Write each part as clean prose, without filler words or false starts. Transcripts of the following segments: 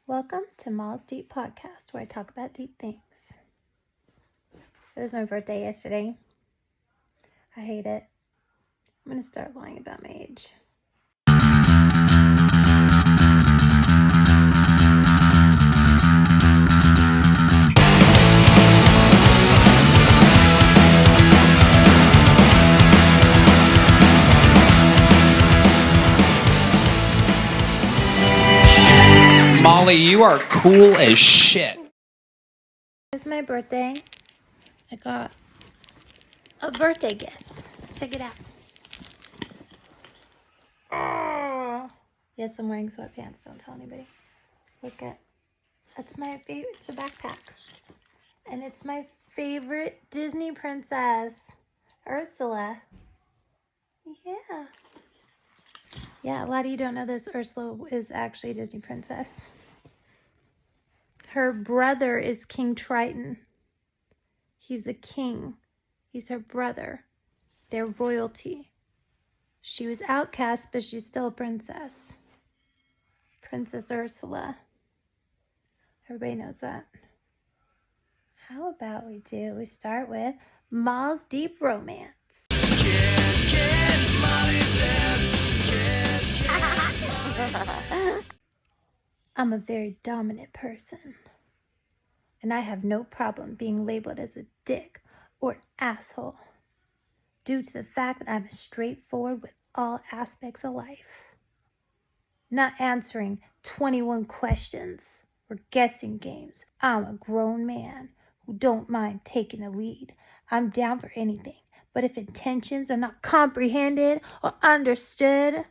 Welcome to Moll's Deep Podcast, where I talk about deep things. It was my birthday yesterday. I hate it. I'm going to start lying about my age. Molly, you are cool as shit. It was my birthday. I got a birthday gift. Check it out. Oh. Yes, I'm wearing sweatpants. Don't tell anybody. Look at, that's my favorite. It's a backpack. And it's my favorite Disney princess, Ursula. Yeah. Yeah, a lot of you don't know this. Ursula is actually a Disney princess. Her brother is King Triton. He's a king. He's her brother. They're royalty. She was outcast, but she's still a princess. Princess Ursula. Everybody knows that. How about we start with Moll's Deep Romance. Kiss, kiss, Molly's lips. Kiss, kiss. I'm a very dominant person. And I have no problem being labeled as a dick or an asshole due to the fact that I'm straightforward with all aspects of life. Not answering 21 questions or guessing games. I'm a grown man who don't mind taking a lead. I'm down for anything, but if intentions are not comprehended or understood,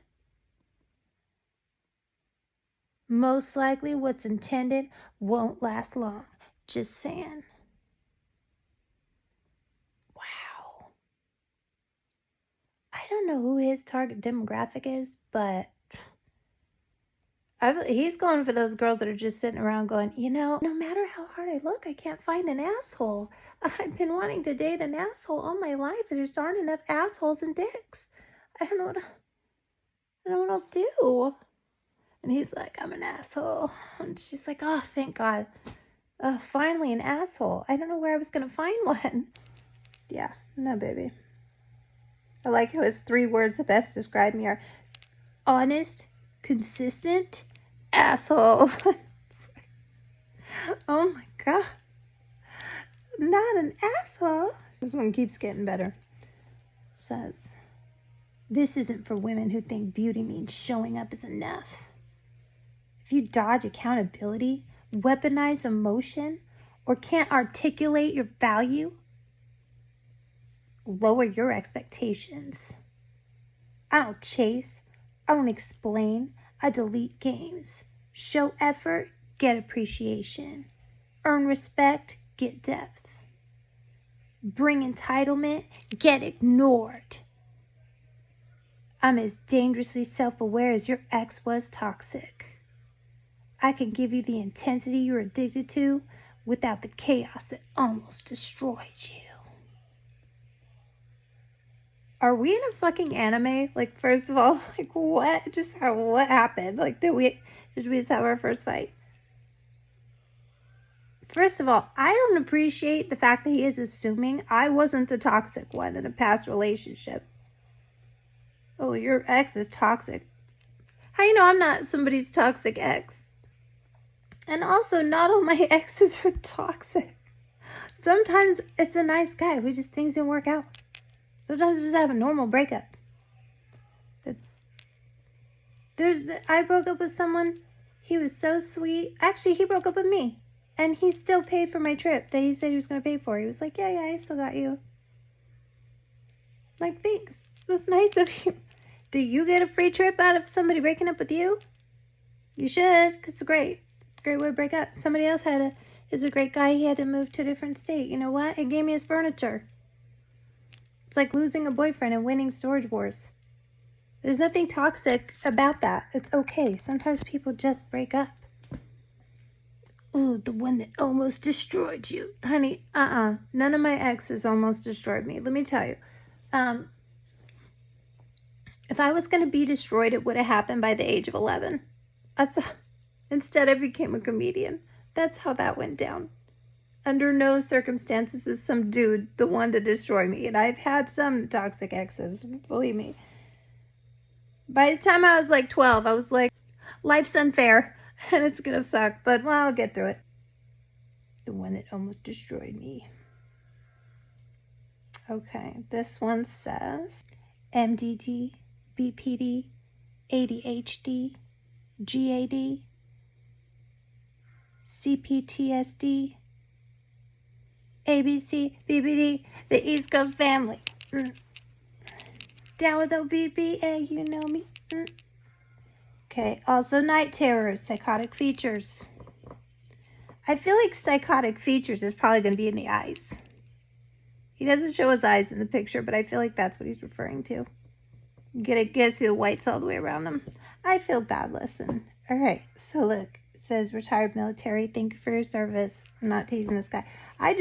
most likely what's intended won't last long. Just saying. Wow. I don't know who his target demographic is, but he's going for those girls that are just sitting around going, no matter how hard I look, I can't find an asshole. I've been wanting to date an asshole all my life. There just aren't enough assholes and dicks. I don't know what I'll do. And he's like, I'm an asshole. And she's like, oh, thank God. Finally an asshole. I don't know where I was going to find one. Yeah, no, baby. I like how his 3 words that best describe me are honest, consistent, asshole. Oh my God. Not an asshole. This one keeps getting better. Says, this isn't for women who think beauty means showing up is enough. If you dodge accountability, weaponize emotion, or can't articulate your value, lower your expectations. I don't chase. I don't explain. I delete games. Show effort, get appreciation. Earn respect, get depth. Bring entitlement, get ignored. I'm as dangerously self-aware as your ex was toxic. I can give you the intensity you're addicted to without the chaos that almost destroyed you. Are we in a fucking anime? Like, first of all, like, what happened? Like, did we just have our first fight? First of all, I don't appreciate the fact that he is assuming I wasn't the toxic one in a past relationship. Oh, your ex is toxic. How you know I'm not somebody's toxic ex? And also, not all my exes are toxic. Sometimes it's a nice guy who just things didn't work out. Sometimes I just have a normal breakup. I broke up with someone. He was so sweet. Actually, he broke up with me. And he still paid for my trip that he said he was going to pay for. He was like, yeah, I still got you. Like, thanks. That's nice of you. Do you get a free trip out of somebody breaking up with you? You should, because it's great. Great way to break up. Somebody else is a great guy. He had to move to a different state. You know what? It gave me his furniture. It's like losing a boyfriend and winning Storage Wars. There's nothing toxic about that. It's okay. Sometimes people just break up. Ooh, the one that almost destroyed you. Honey, none of my exes almost destroyed me. Let me tell you. If I was going to be destroyed, it would have happened by the age of 11. Instead, I became a comedian. That's how that went down. Under no circumstances is some dude the one to destroy me. And I've had some toxic exes, believe me. By the time I was like 12, I was like, life's unfair and it's gonna suck, but well, I'll get through it. The one that almost destroyed me. Okay, this one says MDD, BPD, ADHD, GAD, CPTSD, ABC, BBD, the East Coast family. Down with OBBA, you know me. Okay, also night terrors, psychotic features. I feel like psychotic features is probably going to be in the eyes. He doesn't show his eyes in the picture, but I feel like that's what he's referring to. Get to see the whites all the way around him. I feel bad, listen. All right, so look. It says retired military. Thank you for your service. I'm not teasing this guy. I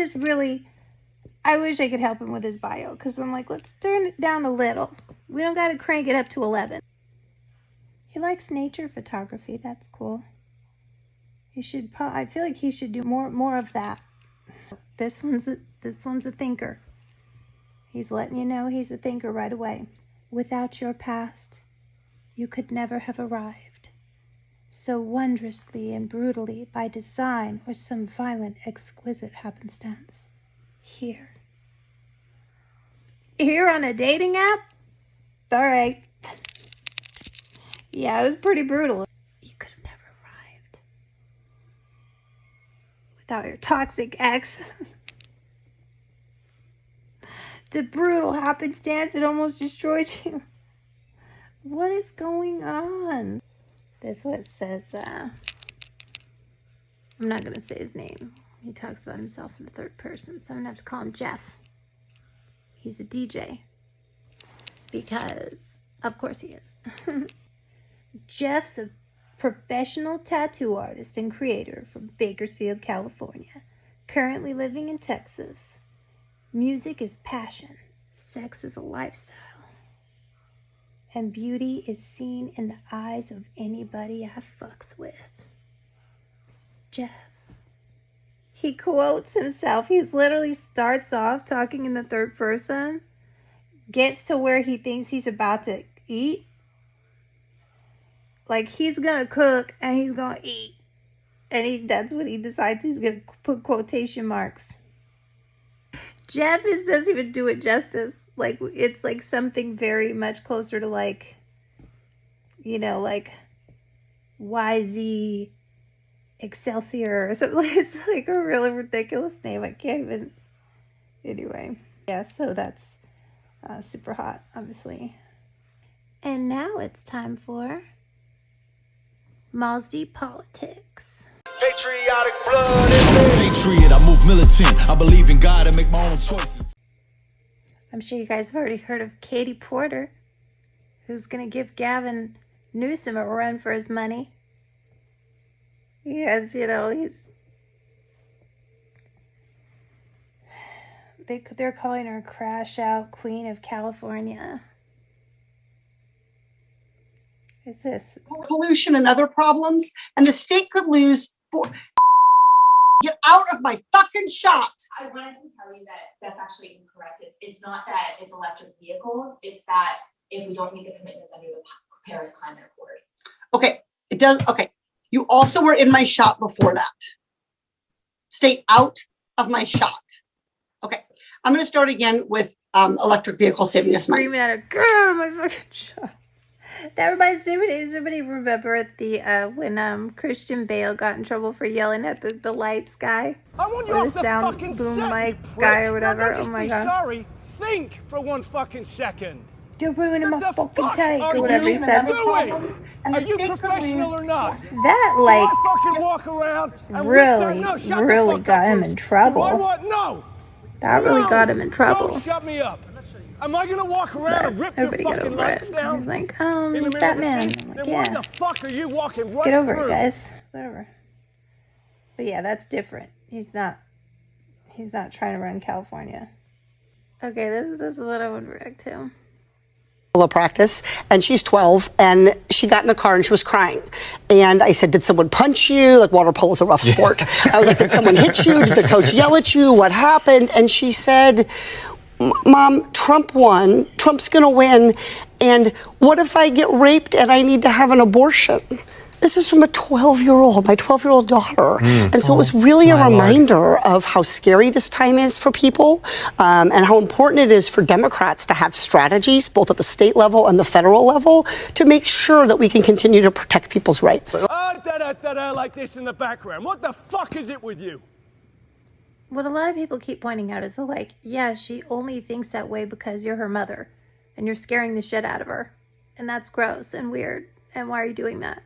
wish I could help him with his bio, because I'm like, let's turn it down a little. We don't got to crank it up to 11. He likes nature photography. That's cool. I feel like he should do more of that. This one's a thinker. He's letting you know he's a thinker right away. Without your past, you could never have arrived. So wondrously and brutally by design or some violent, exquisite happenstance. Here on a dating app? All right. Yeah, it was pretty brutal. You could have never arrived without your toxic ex. The brutal happenstance that almost destroyed you. What is going on? This is what it says. I'm not going to say his name. He talks about himself in the third person, so I'm going to have to call him Jeff. He's a DJ. Because, of course he is. Jeff's a professional tattoo artist and creator from Bakersfield, California. Currently living in Texas. Music is passion. Sex is a lifestyle. And beauty is seen in the eyes of anybody I fucks with. Jeff. He quotes himself. He literally starts off talking in the third person, gets to where he thinks he's about to eat. Like he's gonna cook and he's gonna eat. And that's what he decides he's gonna put quotation marks. Jeff doesn't even do it justice. Like, it's like something very much closer to like, you know, like YZ Excelsior or something. It's like a really ridiculous name. I can't even. Anyway, yeah, so that's super hot, obviously. And now it's time for Moll's Deep Politics. Patriotic blood. Patriot, I move militant. I believe in God and make my own choices. I'm sure you guys have already heard of Katy Porter, who's going to give Gavin Newsom a run for his money. Yes, you know, they're calling her Crash Out Queen of California. Is this pollution and other problems, and the state could lose. Get out of my fucking shot. I wanted to tell you that that's actually incorrect. It's not that it's electric vehicles. It's that if we don't meet the commitments under the Paris Climate Accord. Okay, it does. Okay, you also were in my shot before that. Stay out of my shot. Okay, I'm going to start again with electric vehicle saving us money. Screaming at her, get out of my fucking shot. That reminds me, somebody remember the when Christian Bale got in trouble for yelling at the lights guy? I want you or off the sound fucking boom set, mic you guy prick. or whatever. Now, don't just oh my be god. sorry. Think for 1 fucking second. You're ruining my What the fucking fuck take are or whatever he you said. doing? Are you professional or not? That Do like I fucking walk around and really, no, shut the really fuck got up, him Bruce. in trouble. Do I want no? That really No! got him in trouble. Don't shut me up. Am I gonna walk around and rip your Everybody get fucking over lights it. down? He's like, in the middle of the Batman. scene? I'm like, Then why yeah. the fuck are you walking right Get over through? it, guys. Whatever. But yeah, that's different. He's not trying to run California. Okay, this is what I would react to. practice, and she's 12, and she got in the car and she was crying. And I said, did someone punch you? Like, water polo is a rough sport. I was like, did someone hit you? Did the coach yell at you? What happened? And she said, Mom, Trump won. Trump's gonna win. And what if I get raped and I need to have an abortion? This is from a 12-year-old, my 12-year-old daughter. And so it was really a reminder of how scary this time is for people, and how important it is for Democrats to have strategies, both at the state level and the federal level, to make sure that we can continue to protect people's rights. Like this in the background. What the fuck is it with you? What a lot of people keep pointing out is like, yeah, she only thinks that way because you're her mother and you're scaring the shit out of her. And that's gross and weird. And why are you doing that?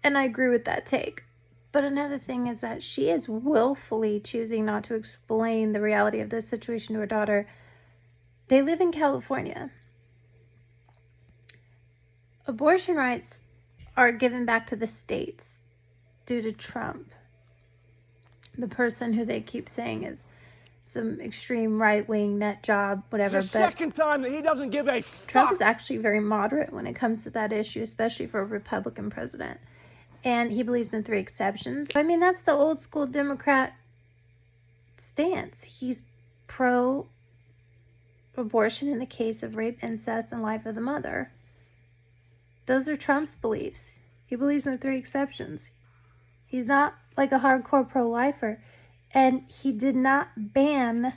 And I agree with that take. But another thing is that she is willfully choosing not to explain the reality of this situation to her daughter. They live in California. Abortion rights are given back to the states due to Trump. The person who they keep saying is some extreme right-wing nut job, whatever. It's the second time that he doesn't give a fuck. Trump is actually very moderate when it comes to that issue, especially for a Republican president. And he believes in 3 exceptions. I mean, that's the old school Democrat stance. He's pro-abortion in the case of rape, incest, and life of the mother. Those are Trump's beliefs. He believes in 3 exceptions. He's not like a hardcore pro-lifer. And he did not ban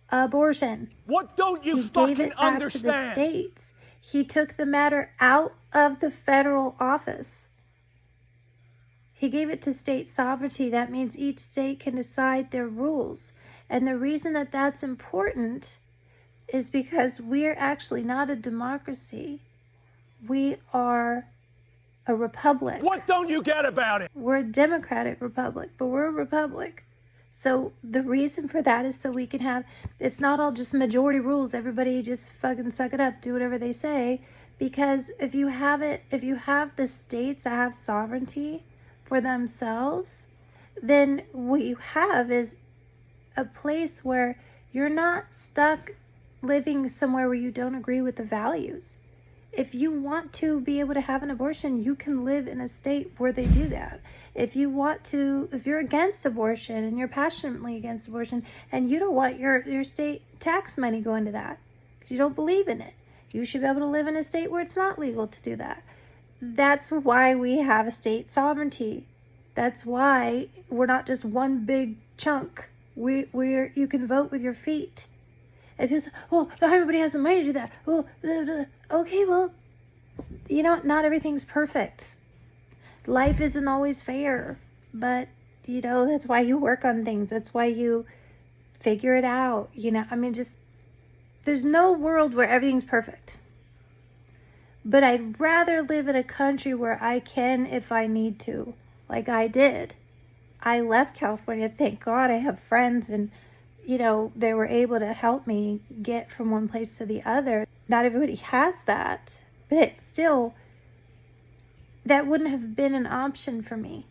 abortion. What don't you fucking gave it back understand? To the states. He took the matter out of the federal office. He gave it to state sovereignty. That means each state can decide their rules. And the reason that that's important is because we're actually not a democracy. We are a republic. What don't you get about it? We're a democratic republic, but we're a republic. So the reason for that is so we can have, it's not all just majority rules. Everybody just fucking suck it up, do whatever they say. Because if you have the states that have sovereignty for themselves, then what you have is a place where you're not stuck living somewhere where you don't agree with the values. If you want to be able to have an abortion, you can live in a state where they do that. If you're against abortion and you're passionately against abortion and you don't want your state tax money going to that because you don't believe in it, you should be able to live in a state where it's not legal to do that. That's why we have a state sovereignty. That's why we're not just one big chunk. You can vote with your feet. And people say, well, not everybody has the money to do that. Well, okay, well, not everything's perfect. Life isn't always fair. But, that's why you work on things. That's why you figure it out. There's no world where everything's perfect. But I'd rather live in a country where I can if I need to, like I did. I left California. Thank God I have friends and, they were able to help me get from one place to the other. Not everybody has that, but it's still, that wouldn't have been an option for me.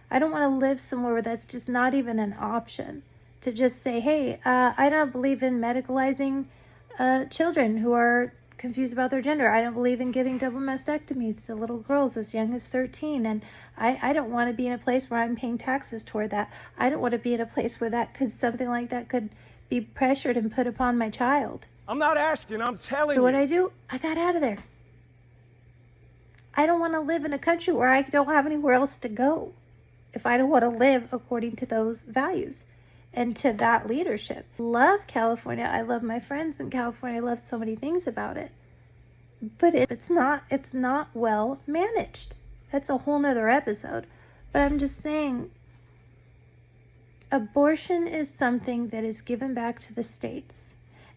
I don't want to live somewhere where that's just not even an option. To just say, hey, I don't believe in medicalizing children who are confused about their gender. I don't believe in giving double mastectomies to little girls as young as 13. And I don't want to be in a place where I'm paying taxes toward that. I don't want to be in a place where something like that could be pressured and put upon my child. I'm not asking, I'm telling you. So what I do, I got out of there. I don't want to live in a country where I don't have anywhere else to go if I don't want to live according to those values and to that leadership. Love California. I love my friends in California. I love so many things about it. But it's not well managed. That's a whole nother episode. But I'm just saying, abortion is something that is given back to the states.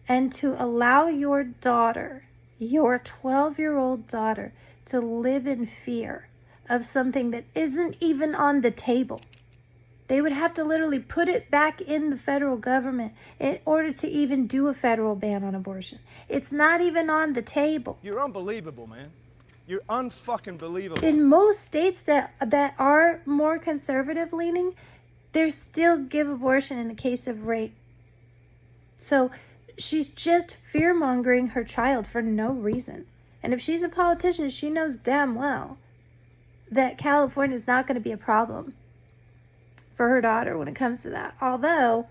And to allow your daughter, your 12-year-old daughter, to live in fear of something that isn't even on the table. They would have to literally put it back in the federal government in order to even do a federal ban on abortion. It's not even on the table. You're unbelievable, man. You're unfucking believable. In most states that are more conservative leaning, they still give abortion in the case of rape. So she's just fear-mongering her child for no reason. And if she's a politician, she knows damn well that California is not going to be a problem for her daughter when it comes to that. Although,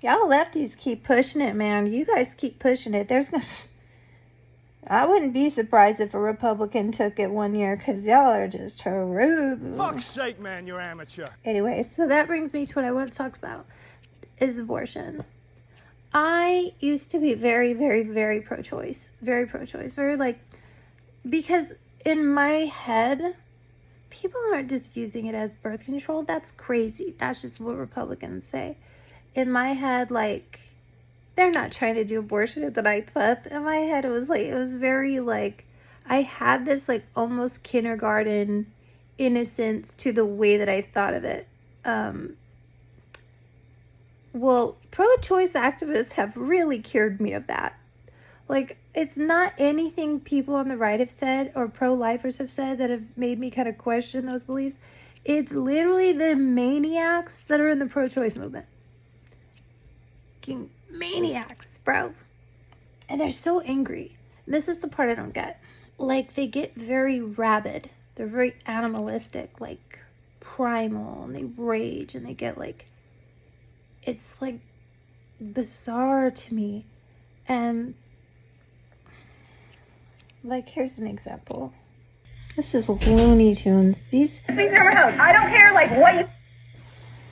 y'all lefties keep pushing it, man. You guys keep pushing it. I wouldn't be surprised if a Republican took it one year, because y'all are just terrible. Fuck's sake, man, you're amateur. Anyway, so that brings me to what I want to talk about, is abortion. I used to be very, very, very pro-choice. Very pro-choice. Very, like, because in my head, people aren't just using it as birth control. That's crazy. That's just what Republicans say. In my head, like, they're not trying to do abortion at the 9th month. In my head, it was very, like, I had this, like, almost kindergarten innocence to the way that I thought of it. Well, pro-choice activists have really cured me of that. Like, it's not anything people on the right have said or pro-lifers have said that have made me kind of question those beliefs. It's literally the maniacs that are in the pro-choice movement. Fucking maniacs, bro. And they're so angry. This is the part I don't get. Like, they get very rabid. They're very animalistic, like primal, and they rage, and they get like, it's like bizarre to me. And like, here's an example. This is Looney Tunes. These I don't care like what you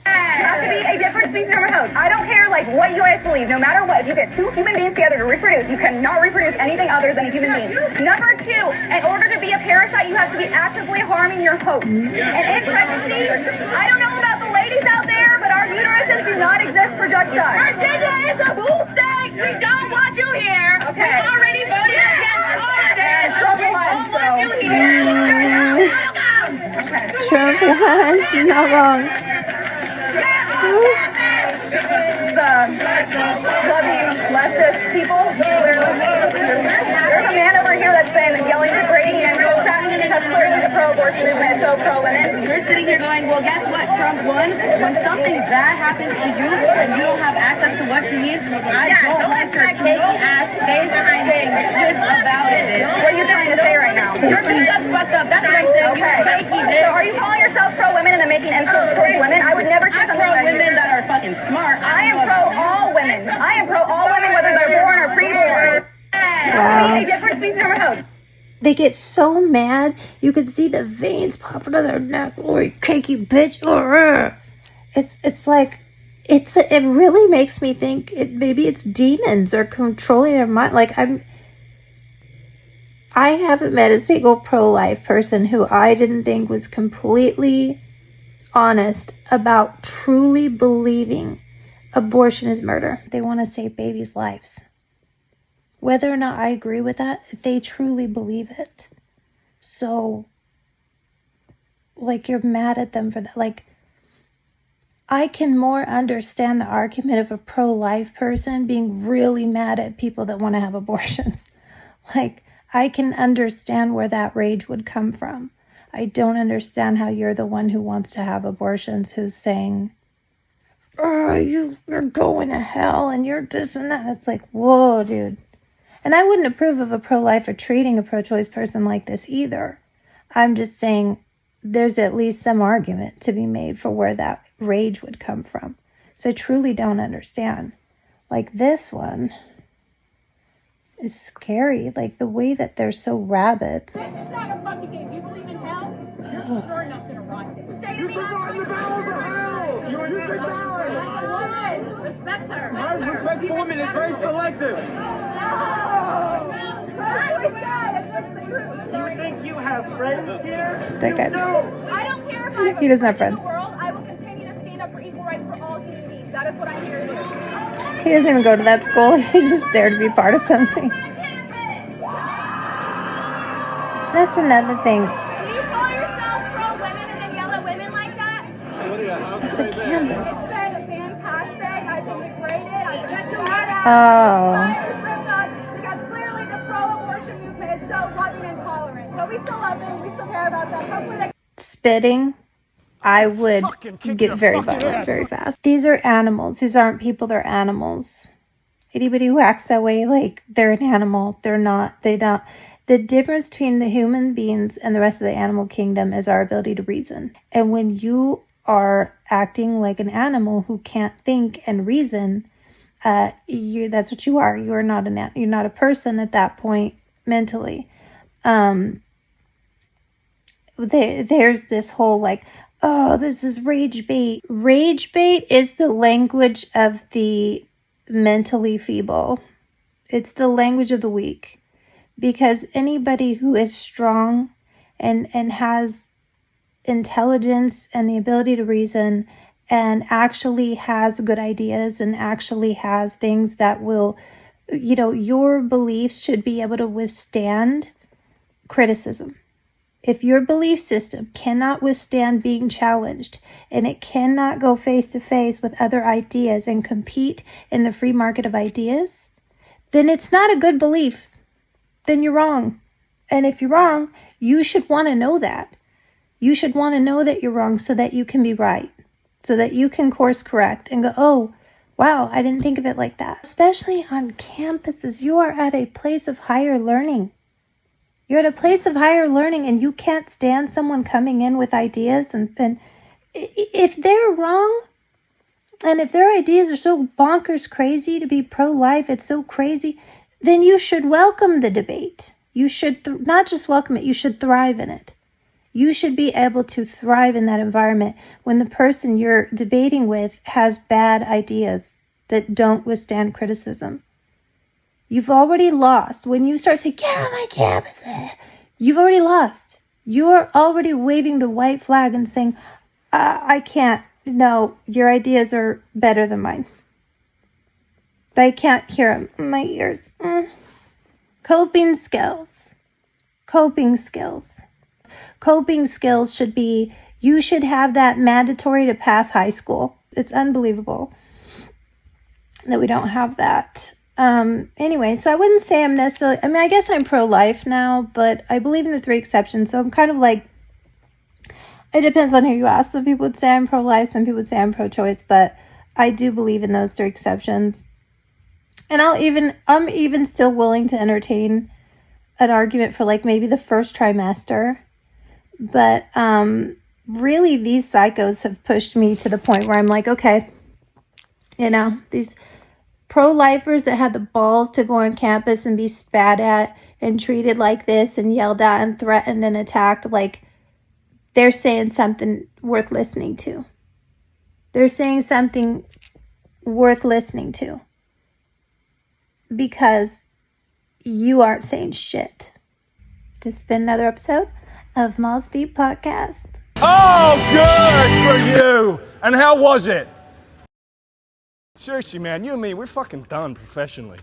have to be a different species of host. I don't care like what you guys believe. No matter what, if you get two human beings together to reproduce, you cannot reproduce anything other than a human being. Number two, in order to be a parasite, you have to be actively harming your host. And in pregnancy, I don't know about the ladies out there, but our uteruses do not exist for just us. Virginia is a boo thing. We don't want you here. Okay. We already voted against all of this. Trump won, so. Trump won. She's not wrong. Loving leftist people. There's a man over here that's been yelling, degrading, and insults at me because clearly the pro-abortion movement is so pro-women. You're sitting here going, well, guess what? Trump won. When something bad happens to you and you don't have access to what you need, I don't want your cakey-ass face saying shit about it. What are you trying to say right now? You're that's fucked up. That's what I'm saying. Okay. Cakey, So are you calling yourself pro-women and then making insults towards women? I would never say I'm something like pro-women that are fucking smart. I am pro-all women. I am pro-all women, whether they're born or pre-born. Wow. A different species of host. They get so mad, you can see the veins pop out of their neck. Oh, you cakey bitch. It's like, it really makes me think maybe it's demons or controlling their mind. Like, I haven't met a single pro-life person who I didn't think was completely honest about truly believing abortion is murder. They want to save babies' lives. Whether or not I agree with that, they truly believe it. So, like, you're mad at them for that. Like, I can more understand the argument of a pro-life person being really mad at people that want to have abortions. Like, I can understand where that rage would come from. I don't understand how you're the one who wants to have abortions who's saying, oh, you're going to hell and you're this and that. It's like, whoa, dude. And I wouldn't approve of a pro-lifer treating a pro-choice person like this either. I'm just saying there's at least some argument to be made for where that rage would come from. So I truly don't understand. Like, this one is scary. Like, the way that they're so rabid. This is not a fucking game. You believe in hell? You're sure not gonna rot this. You should ride the bowels of hell! You should die! Respect her. My respect for women is very selective. You think you have friends here? That guy. I don't care if I He doesn't have friends. the world. I will continue to stand up for equal rights for all human beings. That is what I'm here to do. He doesn't even go to that school. He's just there to be part of something. That's another thing. Do you call yourself pro-women and then yell at women like that? It's a canvas. It's been fantastic. I've been degraded. I've been shot at. Oh. Because clearly the pro-abortion movement is so loving and tolerant. But we still love them. We still care about them. Hopefully they Spitting, I would Fucking kick get your very fucking violent ass. very fast. These are animals. These aren't people. They're animals. Anybody who acts that way, like they're an animal, they're not, they don't. The difference between the human beings and the rest of the animal kingdom is our ability to reason. And when you are acting like an animal who can't think and reason, that's what you are. You are not you're not a person at that point mentally. There's this whole like, oh, this is rage bait. Rage bait is the language of the mentally feeble. It's the language of the weak, because anybody who is strong and has intelligence and the ability to reason and actually has good ideas and actually has things that will, your beliefs should be able to withstand criticism. If your belief system cannot withstand being challenged and it cannot go face to face with other ideas and compete in the free market of ideas, then it's not a good belief. Then you're wrong. And if you're wrong, you should want to know that. You should want to know that you're wrong so that you can be right, so that you can course correct and go, oh, wow, I didn't think of it like that. Especially on campuses, you are at a place of higher learning. You're at a place of higher learning and you can't stand someone coming in with ideas. And if they're wrong, and if their ideas are so bonkers crazy to be pro-life, it's so crazy, then you should welcome the debate. You should not just welcome it, you should thrive in it. You should be able to thrive in that environment when the person you're debating with has bad ideas that don't withstand criticism. You've already lost. When you start to get on my campus, you've already lost. You're already waving the white flag and saying, I can't. No, your ideas are better than mine. But I can't hear them in my ears. Coping skills. Coping skills. Coping skills should be, you should have that mandatory to pass high school. It's unbelievable that we don't have that. Anyway, so I wouldn't say I'm necessarily, I guess I'm pro-life now, but I believe in the 3 exceptions. So I'm kind of like, it depends on who you ask. Some people would say I'm pro-life, some people would say I'm pro-choice, but I do believe in those 3 exceptions. And I'm even still willing to entertain an argument for like maybe the first trimester. But really these psychos have pushed me to the point where I'm like, okay, these pro-lifers that had the balls to go on campus and be spat at and treated like this and yelled at and threatened and attacked, like they're saying something worth listening to. They're saying something worth listening to because you aren't saying shit. This has been another episode of Moll's Deep Podcast. Oh, good for you. And how was it? Seriously, man, you and me, we're fucking done professionally.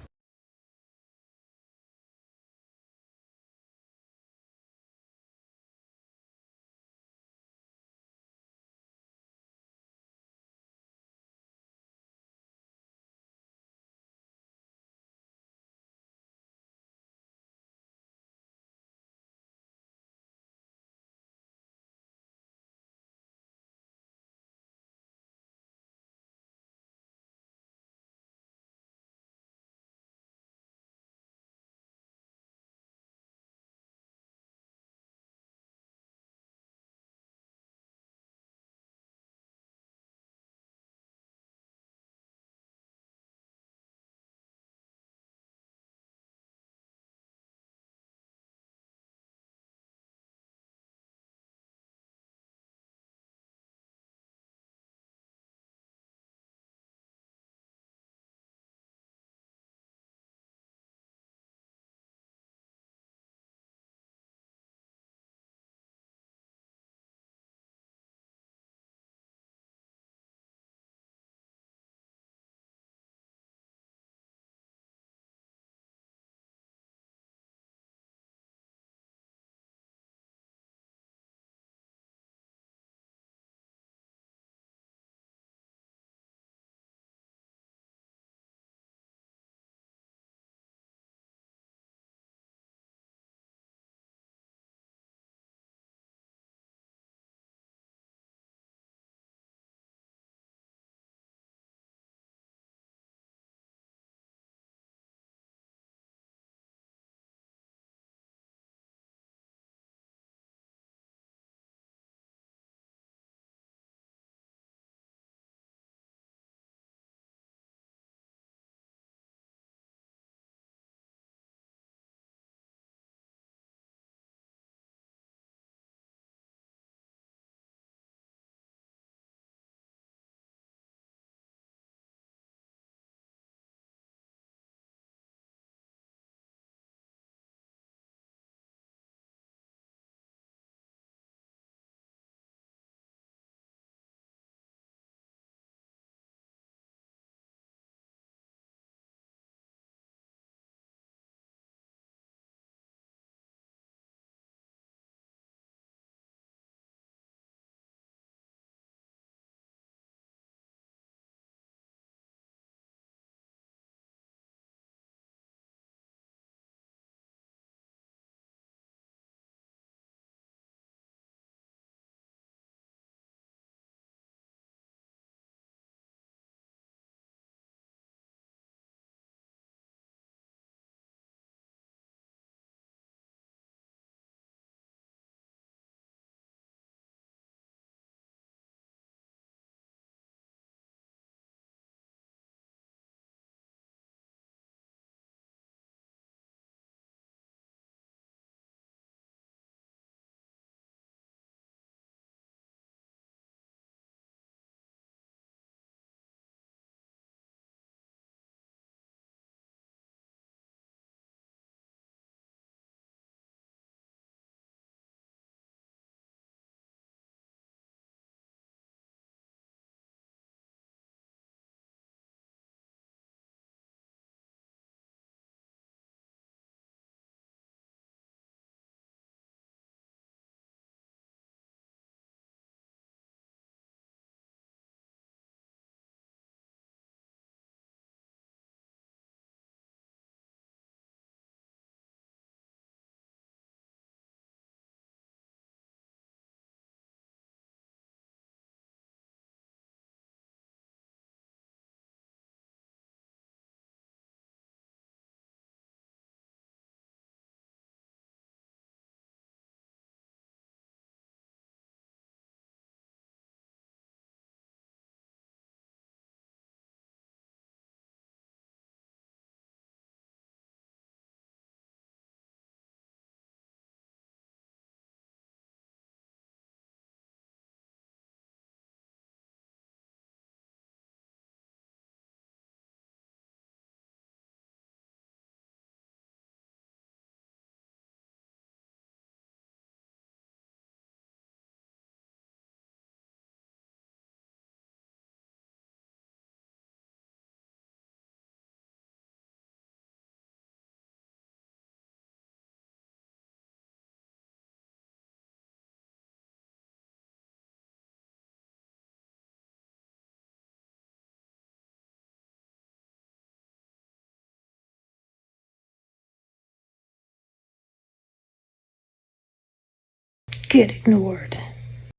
Get ignored.